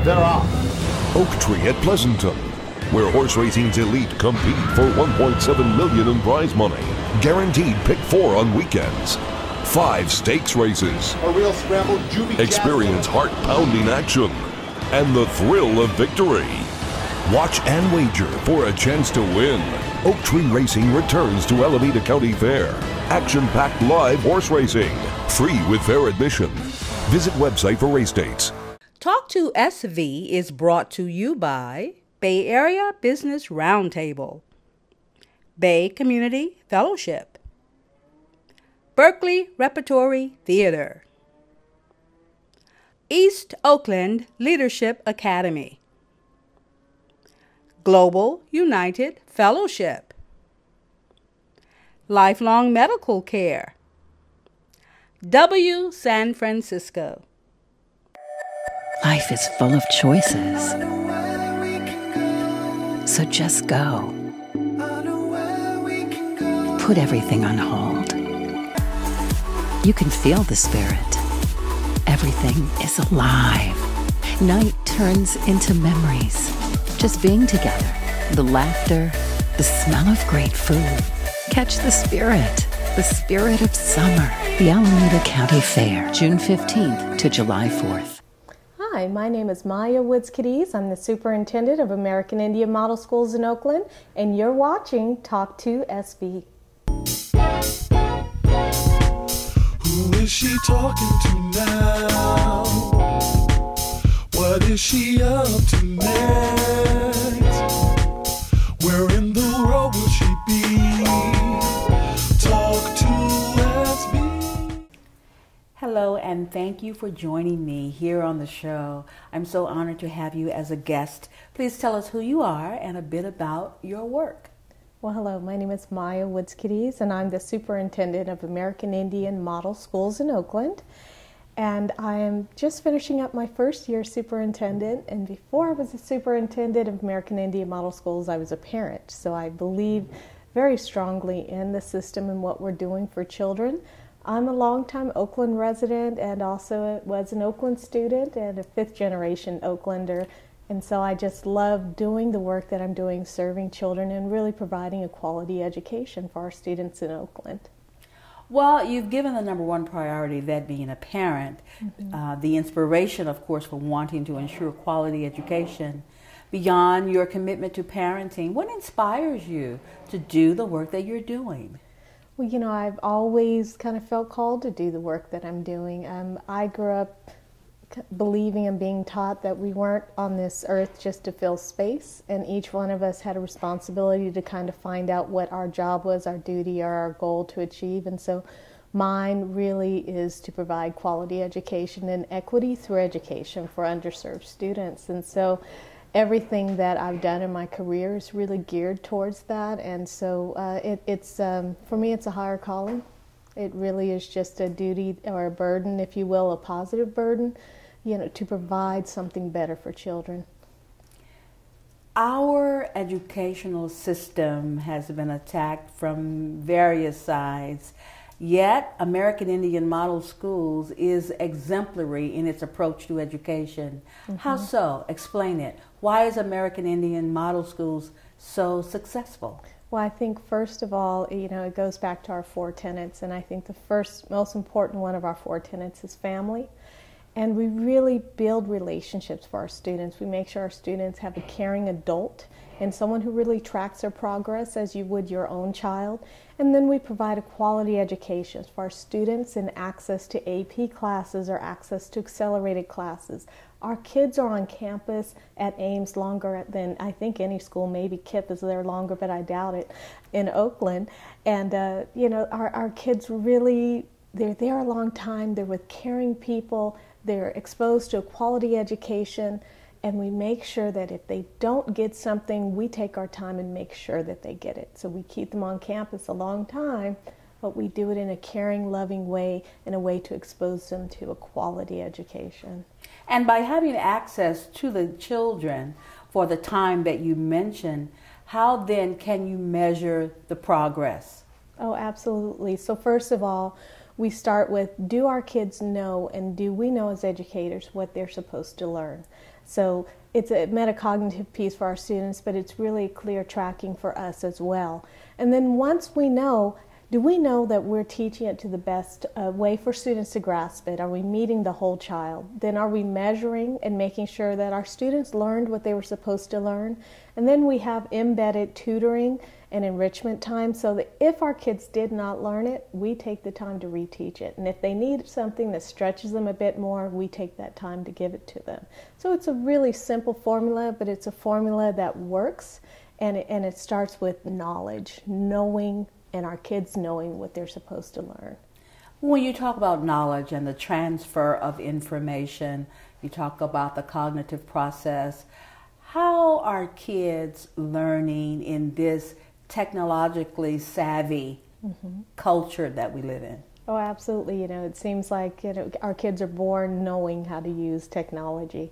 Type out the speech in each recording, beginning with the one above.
they're off. Oak Tree at Pleasanton, where horse racing's elite compete for $1.7 million in prize money. Guaranteed pick 4 on weekends. 5 stakes races. A real scramble, Juvie. Experience heart-pounding action and the thrill of victory. Watch and wager for a chance to win. Oak Tree Racing returns to Alameda County Fair. Action-packed live horse racing. Free with fair admission. Visit website for race dates. Talk2SV is brought to you by Bay Area Business Roundtable, Bay Community Fellowship, Berkeley Repertory Theater, East Oakland Leadership Academy, Global United Fellowship, Lifelong Medical Care, W San Francisco. Life is full of choices. So just go. Put everything on hold. You can feel the spirit. Everything is alive. Night turns into memories. Just being together. The laughter, the smell of great food. Catch the spirit of summer. The Alameda County Fair, June 15th to July 4th. Hi, my name is Maya Wood-Cadiz. I'm the Superintendent of American Indian Model Schools in Oakland, and you're watching Talk2SV. Who is she talking to now? What is she up to next? Where in the world will she be? Talk2SV. Hello, and thank you for joining me here on the show. I'm so honored to have you as a guest. Please tell us who you are and a bit about your work. Well, hello, my name is Maya Wood-Cadiz, and I'm the Superintendent of American Indian Model Schools in Oakland. And I am just finishing up my first year superintendent, and before I was a superintendent of American Indian Model Schools, I was a parent. So I believe very strongly in the system and what we're doing for children. I'm a longtime Oakland resident and also was an Oakland student and a 5th generation Oaklander. And so I just love doing the work that I'm doing, serving children and really providing a quality education for our students in Oakland. Well, you've given the number one priority, that being a parent, the inspiration, of course, for wanting to ensure quality education. Beyond your commitment to parenting, what inspires you to do the work that you're doing? Well, you know, I've always kind of felt called to do the work that I'm doing. I grew up believing and being taught that we weren't on this earth just to fill space, and each one of us had a responsibility to kind of find out what our job was, our duty, or our goal to achieve. And so mine really is to provide quality education and equity through education for underserved students. And so everything that I've done in my career is really geared towards that. And so for me, it's a higher calling. It really is just a duty or a burden, if you will, a positive burden, you know, to provide something better for children. Our educational system has been attacked from various sides, yet American Indian Model Schools is exemplary in its approach to education. How so? Explain it. Why is American Indian Model Schools so successful? Well, I think first of all, you know, it goes back to our 4 tenets, and I think the first, most important one of our 4 tenets is family. And we really build relationships for our students. We make sure our students have a caring adult and someone who really tracks their progress as you would your own child. And then we provide a quality education for our students and access to AP classes or access to accelerated classes. Our kids are on campus at Ames longer than I think any school. Maybe KIPP is there longer, but I doubt it, in Oakland. And you know, our kids really, they're there a long time. They're with caring people. They're exposed to a quality education, and we make sure that if they don't get something, we take our time and make sure that they get it. So we keep them on campus a long time, but we do it in a caring, loving way, in a way to expose them to a quality education. And by having access to the children for the time that you mentioned, how then can you measure the progress? Oh, absolutely. So first of all, we start with, do our kids know, and do we know as educators what they're supposed to learn? So it's a metacognitive piece for our students, but it's really clear tracking for us as well. And then once we know, do we know that we're teaching it to the best way for students to grasp it? Are we meeting the whole child? Then are we measuring and making sure that our students learned what they were supposed to learn? And then we have embedded tutoring and enrichment time so that if our kids did not learn it, we take the time to reteach it. And if they need something that stretches them a bit more, we take that time to give it to them. So it's a really simple formula, but it's a formula that works, and it starts with knowledge, knowing, and our kids knowing what they're supposed to learn. When you talk about knowledge and the transfer of information, you talk about the cognitive process. How are kids learning in this technologically savvy culture that we live in? Oh, absolutely. It seems like our kids are born knowing how to use technology.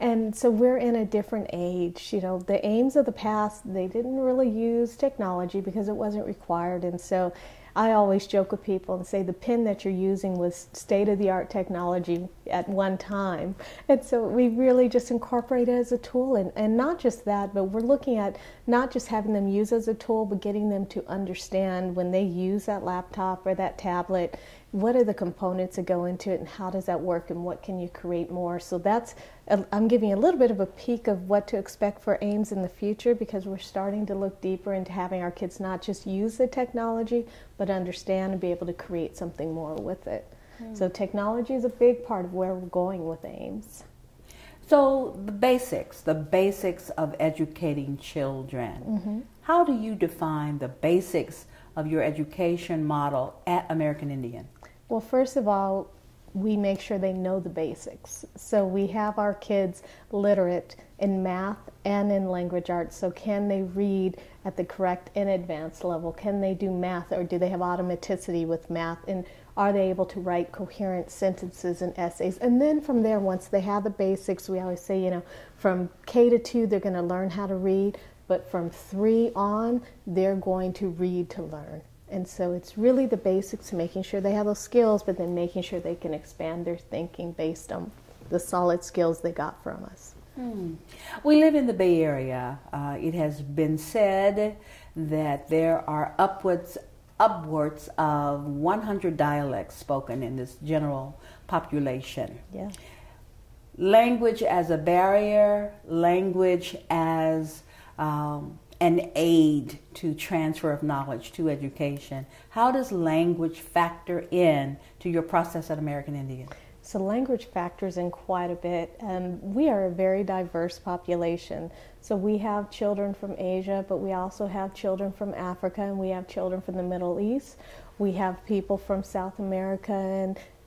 And so we're in a different age. The aims of the past, they didn't really use technology because it wasn't required. And so I always joke with people and say the pen that you're using was state-of-the-art technology at one time. And so we really just incorporate it as a tool. And not just that, but we're looking at not just having them use as a tool, but getting them to understand when they use that laptop or that tablet, what are the components that go into it and how does that work and what can you create more? So I'm giving you a little bit of a peek of what to expect for AIMS in the future, because we're starting to look deeper into having our kids not just use the technology, but understand and be able to create something more with it. So technology is a big part of where we're going with AIMS. So the basics of educating children. How do you define the basics of your education model at American Indian? Well, first of all, we make sure they know the basics. So we have our kids literate in math and in language arts. So can they read at the correct and advanced level? Can they do math, or do they have automaticity with math? And are they able to write coherent sentences and essays? And then from there, once they have the basics, we always say, from K to 2, they're going to learn how to read. But from 3 on, they're going to read to learn. And so it's really the basics, making sure they have those skills, but then making sure they can expand their thinking based on the solid skills they got from us. We live in the Bay Area. It has been said that there are upwards of 100 dialects spoken in this general population. Yeah. Language as a barrier, language as an aid to transfer of knowledge, to education. How does language factor in to your process at American Indian? So language factors in quite a bit. We are a very diverse population. So we have children from Asia, but we also have children from Africa, and we have children from the Middle East. We have people from South America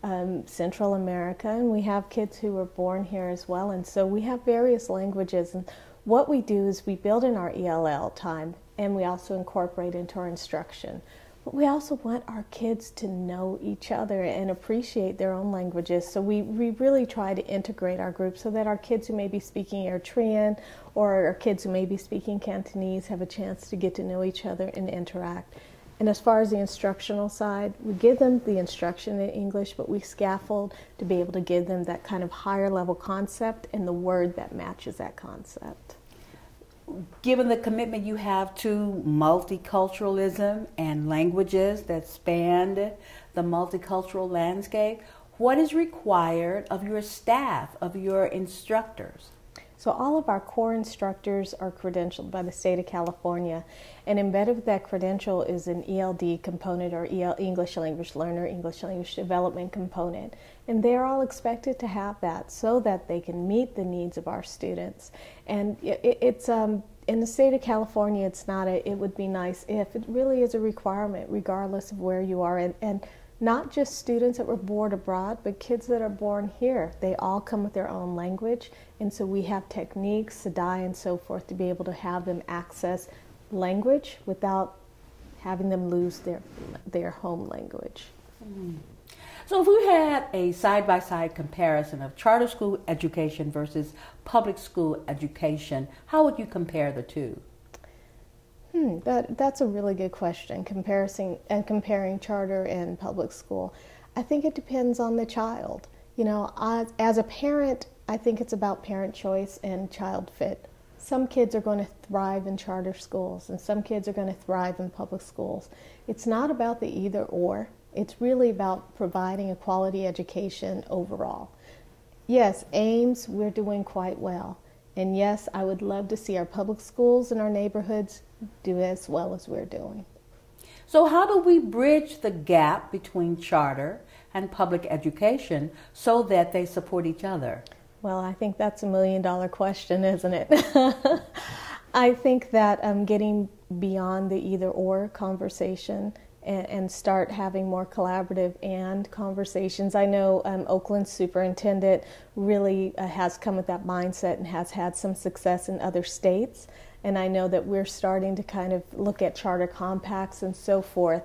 and Central America, and we have kids who were born here as well. And so we have various languages. And what we do is we build in our ELL time, and we also incorporate into our instruction. But we also want our kids to know each other and appreciate their own languages. So we really try to integrate our group so that our kids who may be speaking Eritrean or our kids who may be speaking Cantonese have a chance to get to know each other and interact. And as far as the instructional side, we give them the instruction in English, but we scaffold to be able to give them that kind of higher level concept and the word that matches that concept. Given the commitment you have to multiculturalism and languages that span the multicultural landscape, what is required of your staff, of your instructors? So all of our core instructors are credentialed by the state of California, and embedded with that credential is an ELD component, or English Language Learner, English Language Development component. And they're all expected to have that so that they can meet the needs of our students. And it's in the state of California, it's not it would be nice if. It really is a requirement regardless of where you are. And not just students that were born abroad, but kids that are born here. They all come with their own language, and so we have techniques, Sadai and so forth, to be able to have them access language without having them lose their home language. So if we had a side-by-side comparison of charter school education versus public school education, how would you compare the two? That's a really good question, comparing charter and public school. I think it depends on the child. You know, as a parent, I think it's about parent choice and child fit. Some kids are going to thrive in charter schools, and some kids are going to thrive in public schools. It's not about the either or. It's really about providing a quality education overall. Yes, Ames, we're doing quite well. And yes, I would love to see our public schools in our neighborhoods do as well as we're doing. So how do we bridge the gap between charter and public education so that they support each other? Well, I think that's $1 million question, isn't it? I think that getting beyond the either or conversation and start having more collaborative and conversations. I know Oakland's superintendent really has come with that mindset and has had some success in other states. And I know that we're starting to kind of look at charter compacts and so forth.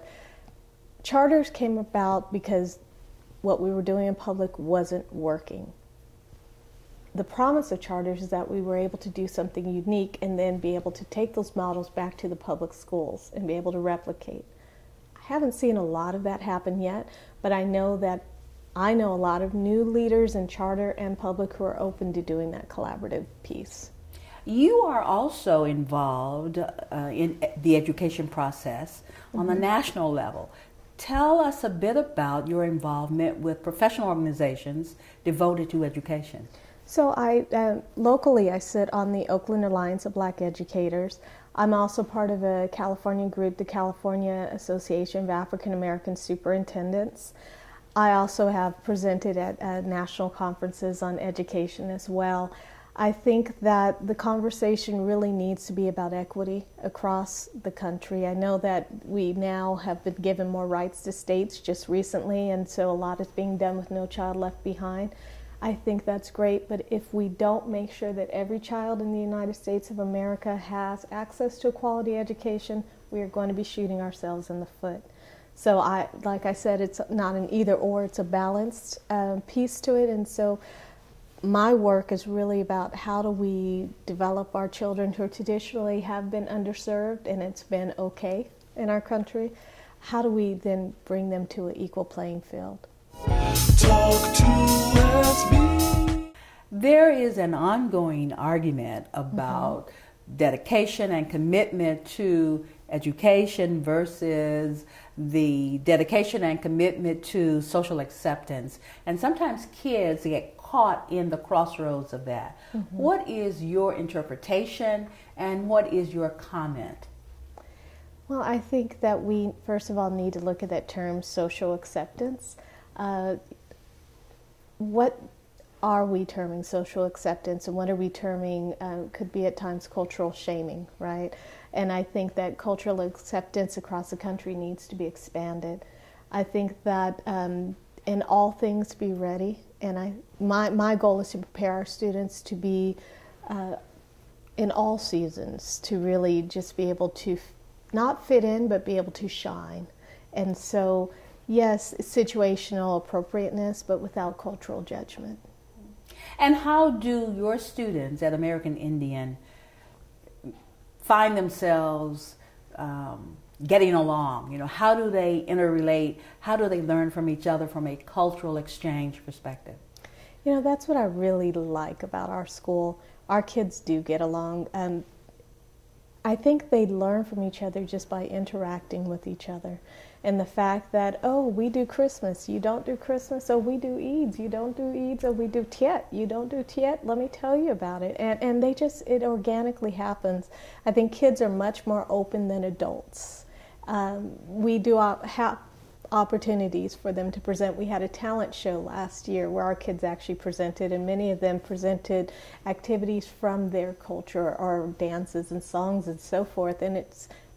Charters came about because what we were doing in public wasn't working. The promise of charters is that we were able to do something unique and then be able to take those models back to the public schools and be able to replicate. I haven't seen a lot of that happen yet, but I know a lot of new leaders in charter and public who are open to doing that collaborative piece. You are also involved in the education process on the national level. Tell us a bit about your involvement with professional organizations devoted to education. So locally I sit on the Oakland Alliance of Black Educators. I'm also part of a California group, the California Association of African American Superintendents. I also have presented at national conferences on education as well. I think that the conversation really needs to be about equity across the country. I know that we now have been given more rights to states just recently, and so a lot is being done with No Child Left Behind. I think that's great, but if we don't make sure that every child in the United States of America has access to a quality education, we are going to be shooting ourselves in the foot. So like I said, it's not an either or, it's a balanced piece to it. And so my work is really about how do we develop our children who traditionally have been underserved and it's been okay in our country. How do we then bring them to an equal playing field? Talk2SV. There is an ongoing argument about dedication and commitment to education versus the dedication and commitment to social acceptance. And sometimes kids get caught in the crossroads of that. What is your interpretation and what is your comment? Well, I think that we, first of all, need to look at that term social acceptance. What are we terming social acceptance and what are we terming, could be at times cultural shaming, right? And I think that cultural acceptance across the country needs to be expanded. I think that in all things be ready, and my goal is to prepare our students to be in all seasons, to really just be able to not fit in, but be able to shine. And so, yes, situational appropriateness, but without cultural judgment. And how do your students at American Indian find themselves getting along? You know, how do they interrelate? How do they learn from each other from a cultural exchange perspective? You know, that's what I really like about our school. Our kids do get along. I think they learn from each other just by interacting with each other. And the fact that, oh, we do Christmas, you don't do Christmas, oh, we do Eids, you don't do Eids, oh, we do Tiet, you don't do Tiet, let me tell you about it. And they just, it organically happens. I think kids are much more open than adults. We do have opportunities for them to present. We had a talent show last year where our kids actually presented, and many of them presented activities from their culture or dances and songs and so forth. And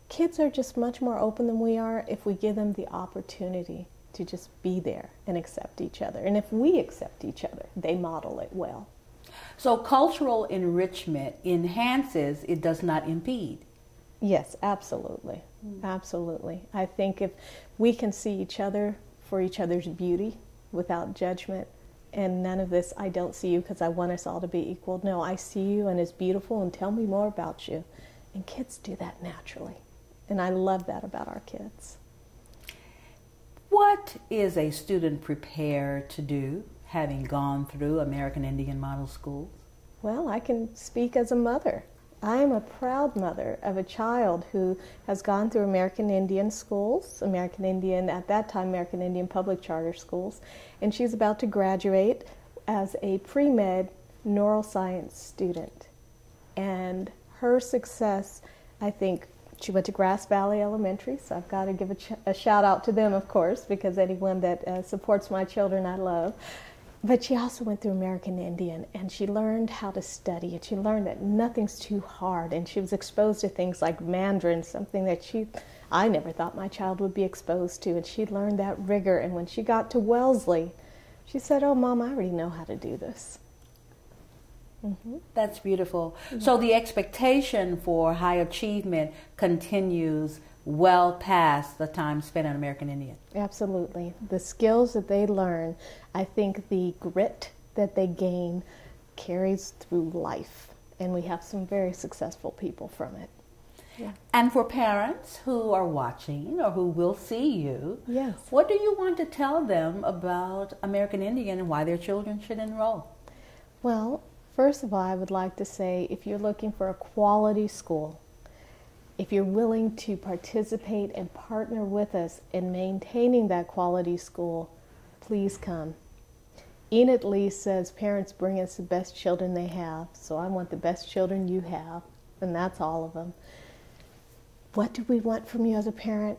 kids are just much more open than we are if we give them the opportunity to just be there and accept each other. And if we accept each other, they model it well. So cultural enrichment enhances, it does not impede. Yes, absolutely. Absolutely. I think if we can see each other for each other's beauty without judgment, and none of this, I don't see you because I want us all to be equal. No, I see you and it's beautiful and tell me more about you. And kids do that naturally. And I love that about our kids. What is a student prepared to do having gone through American Indian Model Schools? Well, I can speak as a mother. I am a proud mother of a child who has gone through American Indian schools, American Indian, at that time, American Indian public charter schools, and she's about to graduate as a pre-med neuroscience student. And her success, I think, she went to Grass Valley Elementary, so I've got to give a shout out to them, of course, because anyone that supports my children I love. But she also went through American Indian, and she learned how to study, and she learned that nothing's too hard, and she was exposed to things like Mandarin, something that I never thought my child would be exposed to, and she learned that rigor. And when she got to Wellesley, she said, "Oh, Mom, I already know how to do this." That's beautiful. So the expectation for high achievement continues well past the time spent on American Indian. Absolutely. The skills that they learn, I think the grit that they gain carries through life. And we have some very successful people from it. Yeah. And for parents who are watching or who will see you, yes, what do you want to tell them about American Indian and why their children should enroll? Well, first of all, I would like to say, if you're looking for a quality school, if you're willing to participate and partner with us in maintaining that quality school, please come. Enid Lee says parents bring us the best children they have, so I want the best children you have, and that's all of them. What do we want from you as a parent?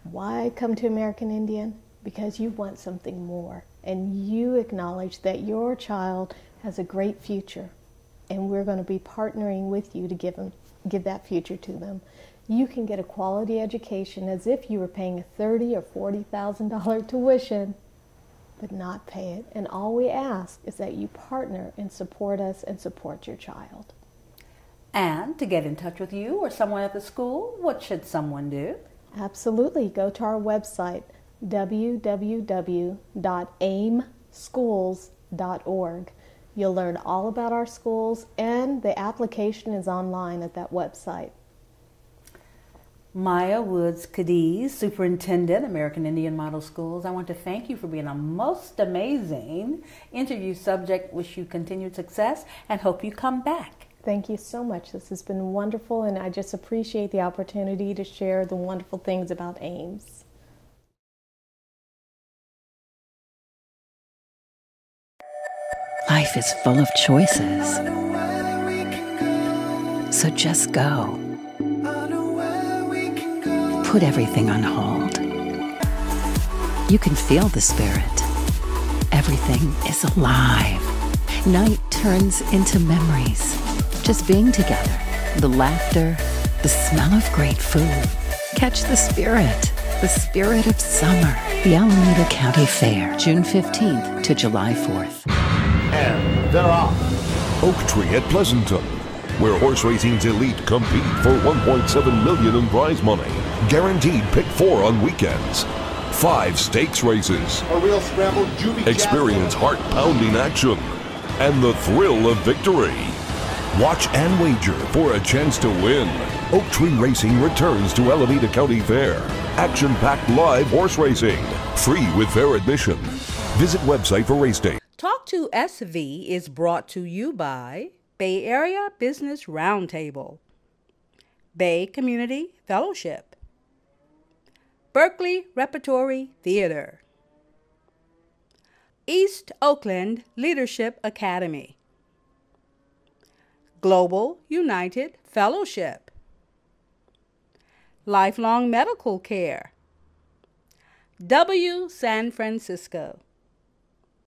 Why come to American Indian? Because you want something more, and you acknowledge that your child has a great future, and we're going to be partnering with you to give that future to them. You can get a quality education as if you were paying a $30,000 or $40,000 tuition, but not pay it. And all we ask is that you partner and support us and support your child. And to get in touch with you or someone at the school, what should someone do? Absolutely. Go to our website, www.aimschools.org. You'll learn all about our schools, and the application is online at that website. Maya Wood-Cadiz, Superintendent, American Indian Model Schools, I want to thank you for being a most amazing interview subject. Wish you continued success and hope you come back. Thank you so much. This has been wonderful, and I just appreciate the opportunity to share the wonderful things about AIMS. Life is full of choices. So just go. Put everything on hold. You can feel the spirit. Everything is alive. Night turns into memories. Just being together. The laughter, the smell of great food. Catch the spirit of summer. The Alameda County Fair, June 15th to July 4th. And they're off. Oak Tree at Pleasanton, where horse racing's elite compete for $1.7 million in prize money. Guaranteed pick 4 on weekends. 5 stakes races. A real scramble. Experience heart-pounding action and the thrill of victory. Watch and wager for a chance to win. Oak Tree Racing returns to Alameda County Fair. Action-packed live horse racing. Free with fair admission. Visit website for race day. Talk2SV is brought to you by Bay Area Business Roundtable, Bay Community Fellowship, Berkeley Repertory Theater, East Oakland Leadership Academy, Global United Fellowship, Lifelong Medical Care, W San Francisco.